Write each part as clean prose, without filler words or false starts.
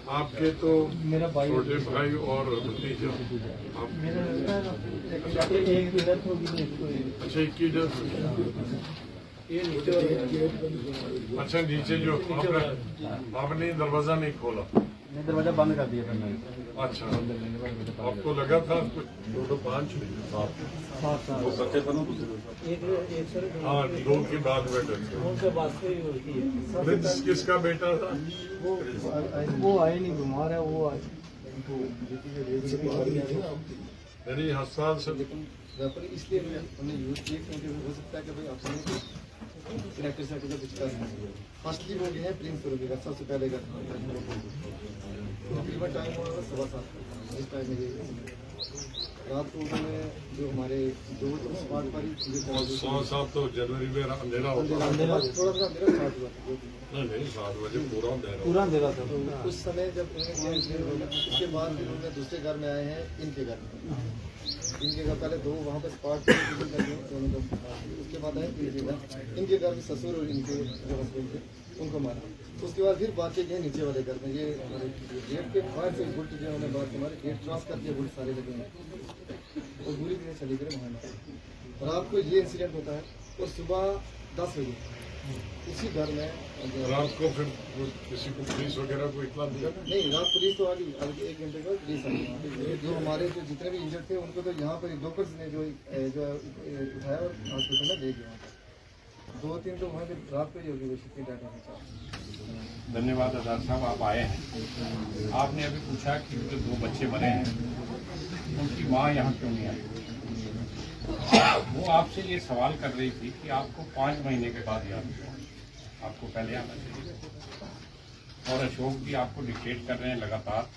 आपके तो मेरा भाई, छोटे भाई और भतीजा, अच्छा एक की डेथ। अच्छा नीचे जो आपने दरवाजा नहीं खोला? दरवाजा बंद कर दिया था मैंने। अच्छा आपको लगा था कुछ 2-5 वो बच्चे थे ना दूसरे, हाँ 2 के बाद बेटा। प्रिंस किसका बेटा था? वो आए नहीं, बीमार है वो आए। यानी हस्ताल से इसलिए हमने यूज किया क्योंकि हो सकता है कि भाई आपसे कनेक्टर से कुछ कर फर्स्टली वो गए हैं प्रिंस को रोकेगा सबसे पहले का तकरीबन टाइम हुआ 7:15 इस टाइम में रात को उन्होंने जो हमारे जो स्पॉट पर ही 100 तो जनवरी में अंधेरा होता है, थोड़ा सा अंधेरा स्टार्ट हुआ था। नहीं 7 बजे पूरा अंधेरा था। उस समय जब उसके बाद फिर उन्होंने दूसरे घर में आए हैं इनके घर में। इनके घर पहले 2 वहाँ पर स्पॉट उसके बाद आए इनके घर में ससुर और इनके जो हस्बैंड थे उनको मारा। उसके बाद फिर बाकी गए नीचे वाले घर में। ये गेट के बाहर से गुट जो हमने बात हमारे गेट क्रॉस कर दिया, गुट सारे लगे हैं और बुरी तरह चली गए वहाँ। और आपको ये इंसिडेंट होता है और सुबह 10 बजे उसी घर में रात को फिर किसी को पुलिस वगैरह को इतना दिया? नहीं, रात पुलिस तो आ गई, 1 घंटे बाद पुलिस आ गई। जो हमारे जो जितने भी इंजर्ड थे उनको तो यहाँ पर डॉक्टर्स ने जो उठाया और हॉस्पिटल में ले गया। 2-3 तो वहाँ पे रात को ही होगी वो शिफ्टिंग डाटा। धन्यवाद आजाद साहब, आप आए हैं। आपने अभी पूछा कि जो 2 बच्चे मरे हैं उनकी माँ यहाँ क्यों नहीं आई। वो आपसे ये सवाल कर रही थी कि आपको 5 महीने के बाद याद किया, आपको पहले आना चाहिए। और अशोक जी आपको डिक्टेट कर रहे हैं लगातार,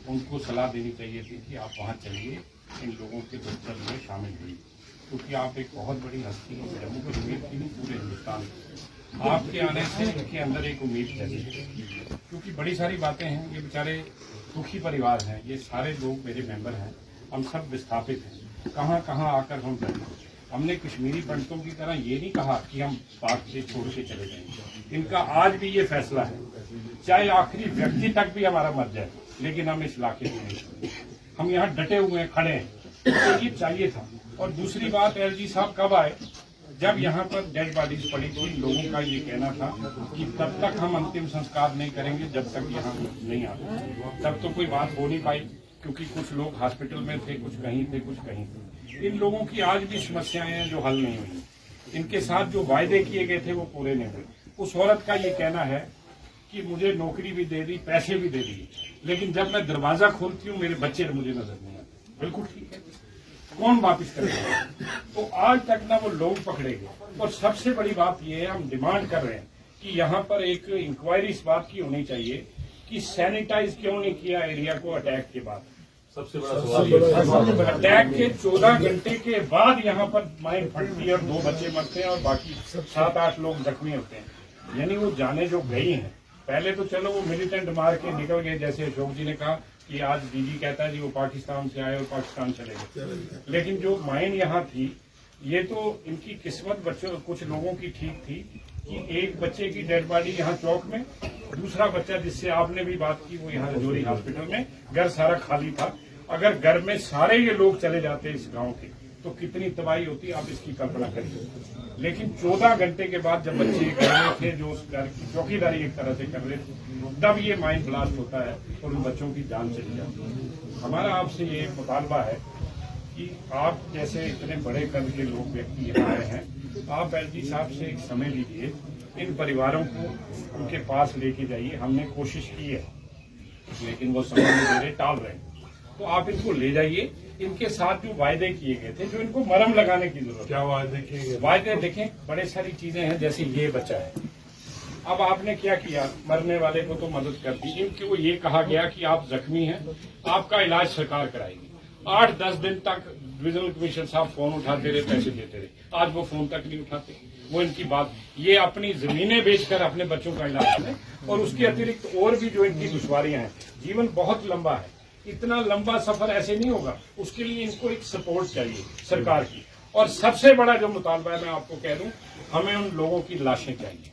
उनको सलाह देनी चाहिए थी कि आप वहाँ चलिए, इन लोगों के दफ्तर में शामिल हुई, क्योंकि आप एक बहुत बड़ी हस्ती हैं जम्मू कश्मीर की नहीं पूरे हिंदुस्तान की। आपके आने से इनके अंदर एक उम्मीद जगी, क्योंकि बड़ी सारी बातें हैं। ये बेचारे दुखी परिवार हैं, ये सारे लोग मेरे मेंबर हैं, हम सब विस्थापित हैं, कहाँ कहाँ आकर हम बैठे। हमने कश्मीरी पंडितों की तरह ये नहीं कहा कि हम पाक से छोड़ के चले जाएंगे। इनका आज भी ये फैसला है, चाहे आखिरी व्यक्ति तक भी हमारा मर जाए, लेकिन हम इस इलाके में नहीं छोड़ेंगे। हम यहाँ डटे हुए हैं, खड़े हैं, तो ये चाहिए था। और दूसरी बात, एलजी साहब कब आए? जब यहाँ पर डेड बॉडीज पड़ी थी, लोगों का ये कहना था कि तब तक हम अंतिम संस्कार नहीं करेंगे जब तक यहाँ नहीं आते। तब तो कोई बात हो नहीं पाई, क्योंकि कुछ लोग हॉस्पिटल में थे, कुछ कहीं थे, कुछ कहीं थे। इन लोगों की आज भी समस्याएं हैं जो हल नहीं हुई। इनके साथ जो वायदे किए गए थे वो पूरे नहीं हुए। उस औरत का ये कहना है कि मुझे नौकरी भी दे दी, पैसे भी दे दिए, लेकिन जब मैं दरवाजा खोलती हूँ मेरे बच्चे मुझे नजर नहीं आते। बिल्कुल ठीक है, कौन वापिस करेगा? तो आज तक ना वो लोग पकड़े गए। और सबसे बड़ी बात ये है, हम डिमांड कर रहे हैं कि यहाँ पर एक इंक्वायरी इस बात की होनी चाहिए कि सैनिटाइज क्यों नहीं किया एरिया को अटैक के बाद। सबसे बड़ा सवाल अटैक के 14 घंटे के बाद यहाँ पर माइन फटती है और 2 बच्चे मरते हैं और बाकी 7-8 लोग जख्मी होते हैं। यानी वो जाने जो गई हैं, पहले तो चलो वो मिलिटेंट मार के निकल गए, जैसे अशोक जी ने कहा कि आज डीजी कहता है जी वो पाकिस्तान से आए और पाकिस्तान चले गए, लेकिन जो माइन यहाँ थी, ये तो इनकी किस्मत बच्चों कुछ लोगों की ठीक थी कि एक बच्चे की डेड बॉडी यहाँ चौक में, दूसरा बच्चा जिससे आपने भी बात की वो यहाँ रजौरी हॉस्पिटल में, घर सारा खाली था। अगर घर में सारे ये लोग चले जाते इस गांव के तो कितनी तबाही होती, आप इसकी कल्पना करिए। लेकिन 14 घंटे के बाद जब बच्चे घर में थे, जो उस घर की चौकीदारी एक तरह से कर रहे थे, तब ये माइंड ब्लास्ट होता है और उन बच्चों की जान चली जाती है। हमारा आपसे ये मुतालबा है कि आप जैसे इतने बड़े कद के लोग व्यक्ति यहाँ आए हैं, आप एलजी साहब से एक समय लीजिए, इन परिवारों को उनके पास लेके जाइए। हमने कोशिश की है लेकिन वो समय नहीं दे रहे, टाल रहे हैं, तो आप इनको ले जाइए। इनके साथ जो वायदे किए गए थे, जो इनको मरहम लगाने की जरूरत। क्या वायदे किए गए? वायदे देखें, बड़े सारी चीजें हैं, जैसे ये बच्चा है, अब आपने क्या किया, मरने वाले को तो मदद कर दी, इनको ये कहा गया कि आप जख्मी हैं, आपका इलाज सरकार कराएगी। 8-10 दिन तक डिविजनल कमिश्नर साहब फोन उठाते रहे, पैसे देते रहे, आज वो फोन तक नहीं उठाते। वो इनकी बात, ये अपनी जमीनें बेचकर अपने बच्चों का इलाज करें, और उसके अतिरिक्त और भी जो इनकी दुश्वारियां हैं। जीवन बहुत लंबा है, इतना लंबा सफर ऐसे नहीं होगा, उसके लिए इनको एक सपोर्ट चाहिए सरकार की। और सबसे बड़ा जो मुतालबा है, मैं आपको कह दूं, हमें उन लोगों की लाशें चाहिए,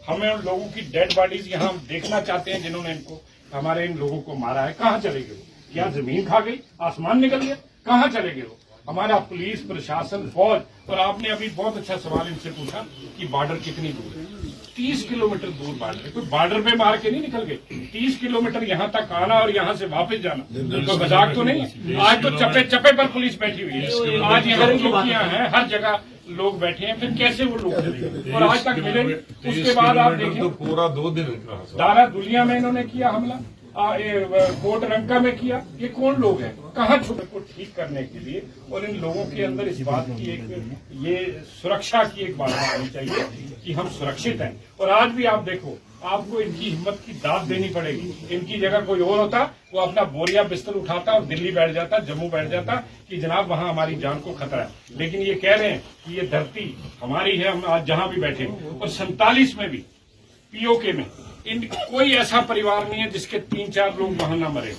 हमें उन लोगों की डेड बॉडीज यहाँ हम देखना चाहते हैं जिन्होंने इनको, हमारे इन लोगों को मारा है। कहाँ चले गए वो? क्या जमीन खा गई, आसमान निकल गया? कहाँ चले गए वो? हमारा पुलिस प्रशासन, फौज। और आपने अभी बहुत अच्छा सवाल इनसे पूछा कि बॉर्डर कितनी दूर है। 30 किलोमीटर दूर बॉर्डर है। कोई बॉर्डर पे मार के नहीं निकल गए। 30 किलोमीटर यहाँ तक आना और यहाँ से वापस जाना कोई मजाक तो नहीं है। आज तो चप्पे चप्पे पर पुलिस बैठी हुई है, आज यहाँ चौकियां हैं, हर जगह लोग बैठे हैं, फिर कैसे वो लोग चलेंगे? और आज तक मिले नहीं। उसके बाद आप देखिए, पूरा 2 दिन दारा दुनिया में इन्होंने किया हमला, कोट रंका में किया। ये कौन लोग हैं? कहाँ छुपे को ठीक करने के लिए? और इन लोगों के अंदर इस बात की एक, ये सुरक्षा की एक बात आनी चाहिए कि हम सुरक्षित हैं। और आज भी आप देखो, आपको इनकी हिम्मत की दाद देनी पड़ेगी। इनकी जगह कोई और होता, वो अपना बोरिया बिस्तर उठाता और दिल्ली बैठ जाता, जम्मू बैठ जाता कि जनाब वहां हमारी जान को खतरा है। लेकिन ये कह रहे हैं कि ये धरती हमारी है, हम आज जहां भी बैठे। और 47 में भी पीओके में इन कोई ऐसा परिवार नहीं है जिसके 3-4 लोग वहां ना मरे।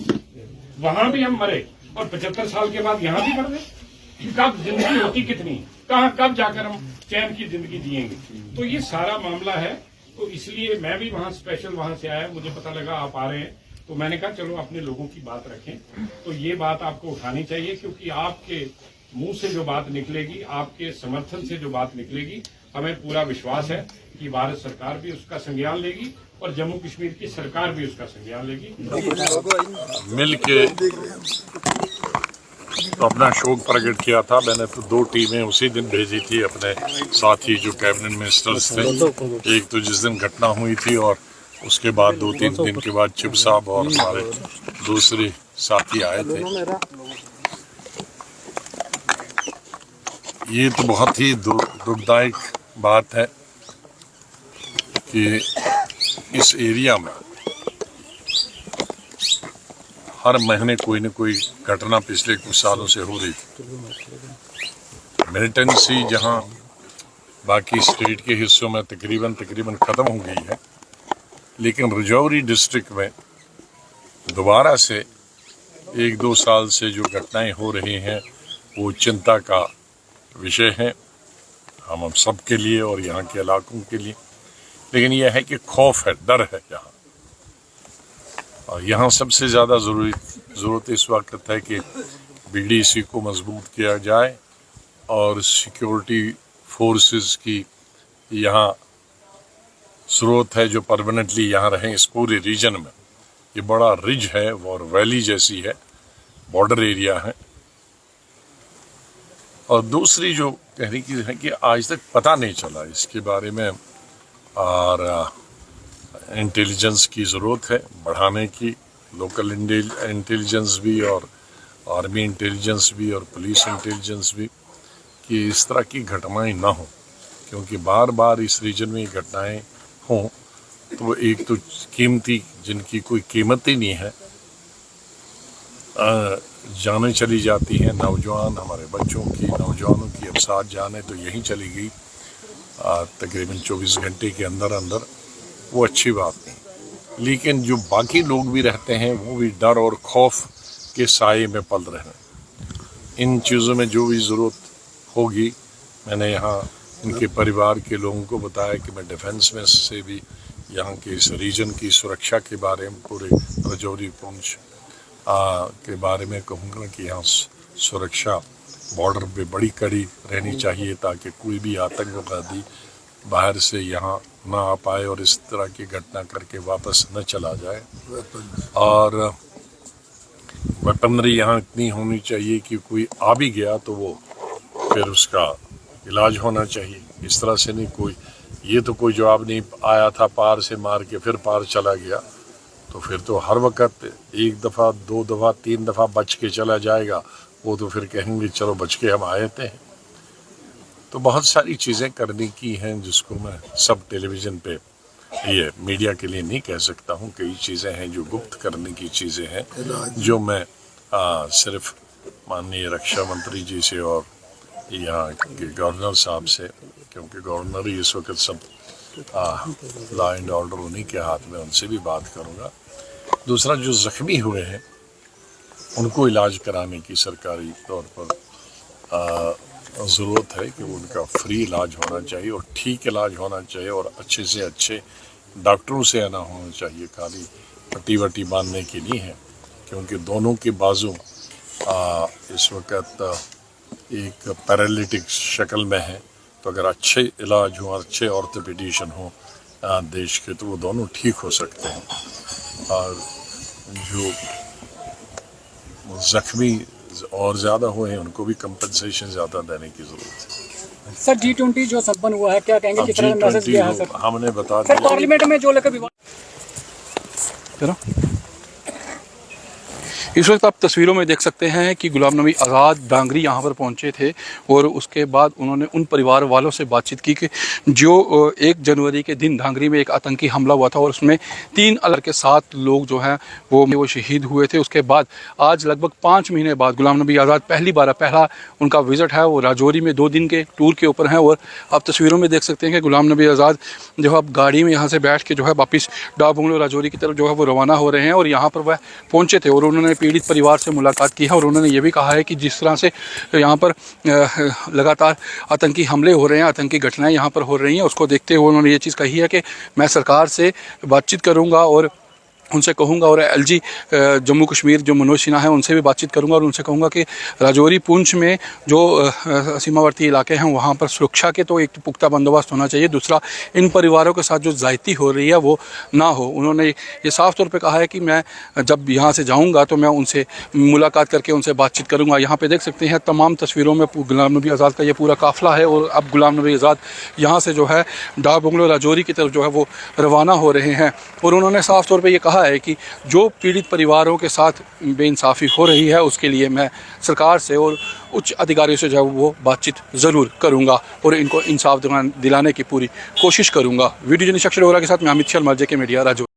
वहां भी हम मरे, और 75 साल के बाद यहाँ भी मर गए। कब जिंदगी होती कितनी, कहाँ कब जाकर हम चैन की जिंदगी जिएंगे? तो ये सारा मामला है। तो इसलिए मैं भी वहां स्पेशल वहां से आया, मुझे पता लगा आप आ रहे हैं, तो मैंने कहा चलो अपने लोगों की बात रखें। तो ये बात आपको उठानी चाहिए, क्योंकि आपके मुंह से जो बात निकलेगी, आपके समर्थन से जो बात निकलेगी, हमें पूरा विश्वास है कि भारत सरकार भी उसका संज्ञान लेगी और जम्मू कश्मीर की सरकार भी उसका संज्ञान लेगी। मिल के तो अपना शोक प्रकट किया था। मैंने तो 2 टीमें उसी दिन भेजी थी अपने साथी जो कैबिनेट मिनिस्टर्स थे। एक तो जिस दिन घटना हुई थी, और उसके बाद 2-3 दिन के बाद चिब साहब और हमारे दूसरे साथी आए थे। ये तो बहुत ही दुखदायक बात है कि इस एरिया में हर महीने कोई न कोई घटना पिछले कुछ सालों से हो रही थी। मिलिटेंसी जहां बाकी स्टेट के हिस्सों में तकरीबन ख़त्म हो गई है, लेकिन राजौरी डिस्ट्रिक्ट में दोबारा से 1-2 साल से जो घटनाएं हो रही हैं वो चिंता का विषय है हम सब के लिए और यहाँ के इलाकों के लिए। लेकिन यह है कि खौफ है, डर है यहाँ। और यहाँ सबसे ज़्यादा ज़रूरत इस वक्त है कि BDC को मजबूत किया जाए और सिक्योरिटी फोर्सेस की यहाँ ज़रूरत है जो परमानेंटली यहाँ रहें इस पूरे रीजन में। ये बड़ा रिज है और वैली जैसी है, बॉर्डर एरिया है। और दूसरी जो कहने की है कि आज तक पता नहीं चला इसके बारे में, और इंटेलिजेंस की ज़रूरत है बढ़ाने की, लोकल इंटेलिजेंस भी और आर्मी इंटेलिजेंस भी और पुलिस इंटेलिजेंस भी, कि इस तरह की घटनाएं ना हो। क्योंकि बार बार इस रीजन में घटनाएं हों तो एक तो कीमती, जिनकी कोई कीमत ही नहीं है, जानें चली जाती हैं। नौजवान, हमारे बच्चों की, नौजवानों की अब 7 जानें तो यहीं चली गई तकरीबन 24 घंटे के अंदर। वो अच्छी बात नहीं, लेकिन जो बाकी लोग भी रहते हैं वो भी डर और खौफ के साए में पल रहे हैं। इन चीज़ों में जो भी ज़रूरत होगी, मैंने यहाँ इनके परिवार के लोगों को बताया कि मैं डिफेंस में से भी यहाँ के इस रीजन की सुरक्षा के बारे में, पूरे राजौरी पुंछ के बारे में कहूँगा कि यहाँ सुरक्षा बॉर्डर पे बड़ी कड़ी रहनी चाहिए, ताकि कोई भी आतंकवादी बाहर से यहाँ ना आ पाए और इस तरह की घटना करके वापस न चला जाए। और वेपनरी यहाँ इतनी होनी चाहिए कि कोई आ भी गया तो वो फिर उसका इलाज होना चाहिए। इस तरह से नहीं कोई, ये तो कोई जवाब नहीं आया था पार से मार के फिर पार चला गया, तो फिर तो हर वक्त 1 दफ़ा 2 दफ़ा 3 दफ़ा बच के चला जाएगा, वो तो फिर कहेंगे चलो बच के हम आए थे। तो बहुत सारी चीज़ें करने की हैं जिसको मैं सब टेलीविज़न पे ये मीडिया के लिए नहीं कह सकता हूँ। कई चीज़ें हैं जो गुप्त करने की चीज़ें हैं, जो मैं सिर्फ माननीय रक्षा मंत्री जी से और यहाँ के गवर्नर साहब से, क्योंकि गवर्नर ही इस वक्त सब लॉ एंड ऑर्डर उन्हीं के हाथ में, उनसे भी बात करूँगा। दूसरा, जो ज़ख्मी हुए हैं उनको इलाज कराने की सरकारी तौर पर ज़रूरत है कि उनका फ्री इलाज होना चाहिए और ठीक इलाज होना चाहिए और अच्छे से अच्छे डॉक्टरों से आना होना चाहिए। खाली पट्टी वट्टी बांधने की नहीं है, क्योंकि दोनों के बाजू इस वक्त एक पैरालिटिक शक्ल में है। तो अगर अच्छे इलाज हो, अच्छे ऑर्थोपेडिशियन हो देश के, तो वो दोनों ठीक हो सकते हैं। और जो ज़ख्मी और ज़्यादा हुए हैं उनको भी कंपनसेशन ज़्यादा देने की ज़रूरत है। सर G20 जो संपन्न हुआ है, क्या कहेंगे, किस तरह का मैसेज दिया है सर? हमने बता सर दिया। पार्लियामेंट में जो लेकर विवाद, इस वक्त आप तस्वीरों में देख सकते हैं कि गुलाम नबी आज़ाद डांगरी यहाँ पर पहुँचे थे और उसके बाद उन्होंने उन परिवार वालों से बातचीत की कि जो 1 जनवरी के दिन डांगरी में एक आतंकी हमला हुआ था और उसमें 3 अलग के 7 लोग जो हैं वो शहीद हुए थे। उसके बाद आज लगभग 5 महीने बाद गुलाम नबी आज़ाद पहला उनका विज़िट है वो राजौरी में 2 दिन के टूर के ऊपर हैं। और आप तस्वीरों में देख सकते हैं कि गुलाम नबी आज़ाद जो है अब गाड़ी में यहाँ से बैठ के जो है वापस डाक बंगलो राजौरी की तरफ जो है वो रवाना हो रहे हैं। और यहाँ पर वह पहुँचे थे और उन्होंने पीड़ित परिवार से मुलाकात की है और उन्होंने ये भी कहा है कि जिस तरह से यहाँ पर लगातार आतंकी हमले हो रहे हैं, आतंकी घटनाएं यहाँ पर हो रही हैं, उसको देखते हुए उन्होंने ये चीज़ कही है कि मैं सरकार से बातचीत करूँगा और उनसे कहूँगा, और LG जम्मू कश्मीर जो मनोज सिन्हा है उनसे भी बातचीत करूँगा और उनसे कहूँगा कि राजौरी पुंछ में जो सीमावर्ती इलाके हैं वहाँ पर सुरक्षा के तो एक पुख्ता बंदोबस्त होना चाहिए। दूसरा, इन परिवारों के साथ जो ज़्यादती हो रही है वो ना हो। उन्होंने ये साफ तौर पे कहा है कि मैं जब यहाँ से जाऊँगा तो मैं उनसे मुलाकात करके उनसे बातचीत करूँगा। यहाँ पर देख सकते हैं तमाम तस्वीरों में गुलाम नबी आज़ाद का ये पूरा काफ़िला है और अब गुलाम नबी आज़ाद यहाँ से जो है डाक बंगलो राजौरी की तरफ जो है वो रवाना हो रहे हैं। और उन्होंने साफ तौर पर ये कहा है कि जो पीड़ित परिवारों के साथ बेइंसाफ़ी हो रही है उसके लिए मैं सरकार से और उच्च अधिकारियों से जो है वो बातचीत ज़रूर करूंगा और इनको इंसाफ दिलाने की पूरी कोशिश करूंगा। वीडियो जर्नलिस्ट अक्षर वोरा के साथ मैं अमित शर्मा, JK मीडिया, राजौरी।